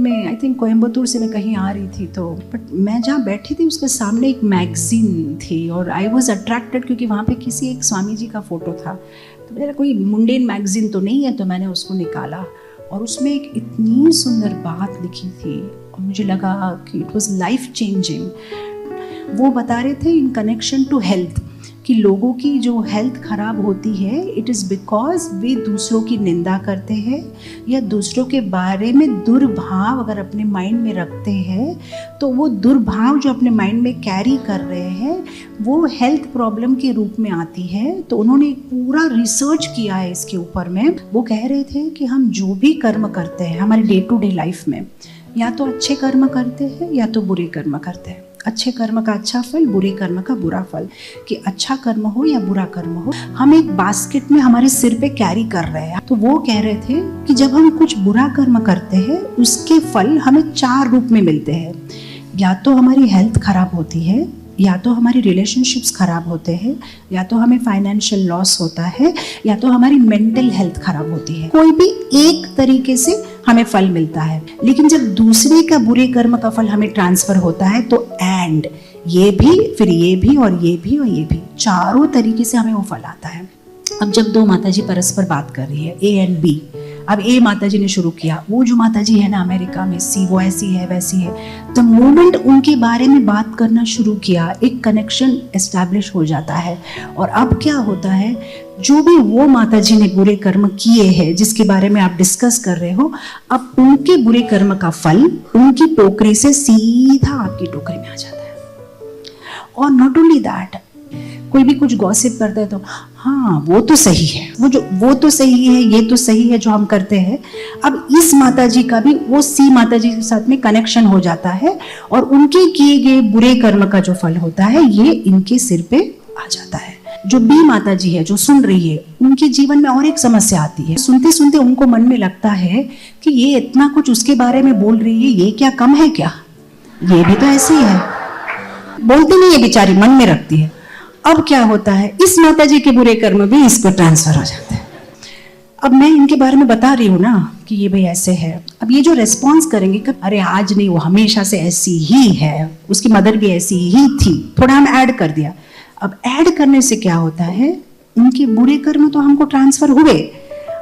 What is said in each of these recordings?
मैं I think Coimbatore से मैं कहीं आ रही थी, तो बट मैं जहाँ बैठी थी उसके सामने एक मैगजीन थी और आई वॉज अट्रैक्टेड क्योंकि वहाँ पे किसी एक स्वामी जी का फ़ोटो था। तो मेरा कोई मुंडेन मैगजीन तो नहीं है, तो मैंने उसको निकाला और उसमें एक इतनी सुंदर बात लिखी थी और मुझे लगा कि इट वॉज लाइफ चेंजिंग। वो बता रहे थे इन कनेक्शन टू हेल्थ कि लोगों की जो हेल्थ खराब होती है इट इज़ बिकॉज वे दूसरों की निंदा करते हैं या दूसरों के बारे में दुर्भाव अगर अपने माइंड में रखते हैं, तो वो दुर्भाव जो अपने माइंड में कैरी कर रहे हैं वो हेल्थ प्रॉब्लम के रूप में आती है। तो उन्होंने एक पूरा रिसर्च किया है इसके ऊपर में। वो कह रहे थे कि हम जो भी कर्म करते हैं हमारे डे टू डे लाइफ में, या तो अच्छे कर्म करते हैं या तो बुरे कर्म करते हैं। अच्छे कर्म का अच्छा फल, बुरे कर्म का बुरा फल। कि अच्छा कर्म हो या बुरा कर्म हो, हम एक बास्केट में हमारे सिर पे कैरी कर रहे हैं। तो वो कह रहे थे कि जब हम कुछ बुरा कर्म करते हैं उसके फल हमें 4 रूप में मिलते हैं। या तो हमारी हेल्थ खराब होती है, या तो हमारी रिलेशनशिप्स खराब होते हैं, या तो हमें फाइनेंशियल लॉस होता है, या तो हमारी मेंटल हेल्थ खराब होती है। कोई भी एक तरीके से हमें फल मिलता है। लेकिन जब दूसरे का बुरे कर्म का फल हमें ट्रांसफर होता है तो एंड ये भी, फिर ये भी और ये भी और ये भी, चारों तरीके से हमें वो फल आता है। अब जब 2 माताजी परस्पर बात कर रही है, ए एंड बी, अब ए माताजी ने शुरू किया, वो जो माताजी है ना अमेरिका में, सी, वो ऐसी है वैसी है। द मोमेंट उनके बारे में बात करना शुरू किया, एक कनेक्शन एस्टैब्लिश हो जाता है। और अब क्या होता है, जो भी वो माताजी ने बुरे कर्म किए हैं जिसके बारे में आप डिस्कस कर रहे हो, अब उनके बुरे कर्म का फल उनकी टोकरी से सीधा आपकी टोकरी में आ जाता है। और नॉट ओनली दैट, कोई भी कुछ गॉसिप करता है तो हाँ वो तो सही है, वो तो सही है, ये तो सही है जो हम करते हैं। अब इस माताजी का भी वो सी माताजी के साथ में कनेक्शन हो जाता है और उनके किए गए बुरे कर्म का जो फल होता है ये इनके सिर पे आ जाता है। जो बी माताजी है जो सुन रही है, उनके जीवन में और एक समस्या आती है। सुनते सुनते उनको मन में लगता है कि ये इतना कुछ उसके बारे में बोल रही है, ये क्या कम है क्या, ये भी तो ऐसे ही है। बोलती नहीं है बेचारी, मन में रखती है। अब क्या होता है, इस माताजी के बुरे कर्म भी इस पर ट्रांसफर हो जाते हैं। अब मैं इनके बारे में बता रही हूँ ना कि ये भाई ऐसे है। अब ये जो रेस्पॉन्स करेंगे कि अरे आज नहीं, वो हमेशा से ऐसी ही है, उसकी मदर भी ऐसी ही थी, थोड़ा हम ऐड कर दिया। अब ऐड करने से क्या होता है, उनके बुरे कर्म तो हमको ट्रांसफर हुए,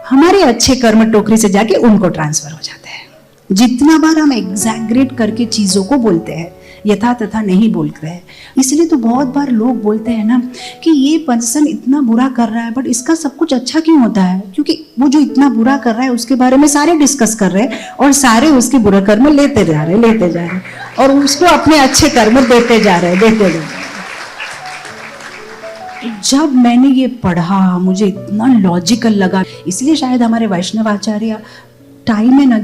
हमारे अच्छे कर्म टोकरी से जाके उनको ट्रांसफर हो जाते हैं। जितना बार हम एग्जैगरेट करके चीजों को बोलते हैं, यथा तथा नहीं बोलते हैं, इसलिए तो बहुत बार लोग बोलते हैं ना कि ये पर्सन इतना बुरा कर रहा है बट इसका सब कुछ अच्छा क्यों होता है, क्योंकि वो जो इतना बुरा कर रहा है उसके बारे में सारे डिस्कस कर रहे हैं और सारे उसके बुरा कर्म लेते जा रहे हैं और उसको अपने अच्छे कर्म देते जा रहे हैं। जब मैंने ये पढ़ा मुझे इतना लॉजिकल लगा, इसलिए शायद हमारे वैष्णव आचार्य टाइम एंड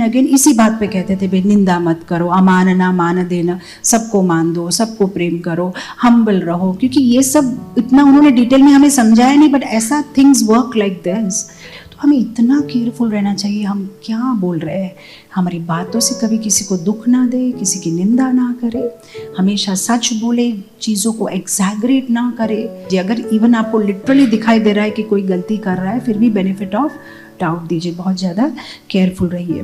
अगेन इसी बात पे कहते थे, निंदा मत करो, अमानना मान देना, सबको मान दो, सबको प्रेम करो, हम्बल रहो। क्योंकि ये सब इतना उन्होंने डिटेल में हमें समझाया नहीं, बट ऐसा थिंग्स वर्क लाइक दिस। तो हमें इतना केयरफुल रहना चाहिए हम क्या बोल रहे हैं, हमारी बातों से कभी किसी को दुख ना दे, किसी की निंदा ना करे, हमेशा सच बोले, चीज़ों को एग्जैगरेट ना करे। अगर इवन आपको लिटरली दिखाई दे रहा है कि कोई गलती कर रहा है, फिर भी बेनिफिट ऑफ डाउट दीजिए, बहुत ज़्यादा केयरफुल रहिए।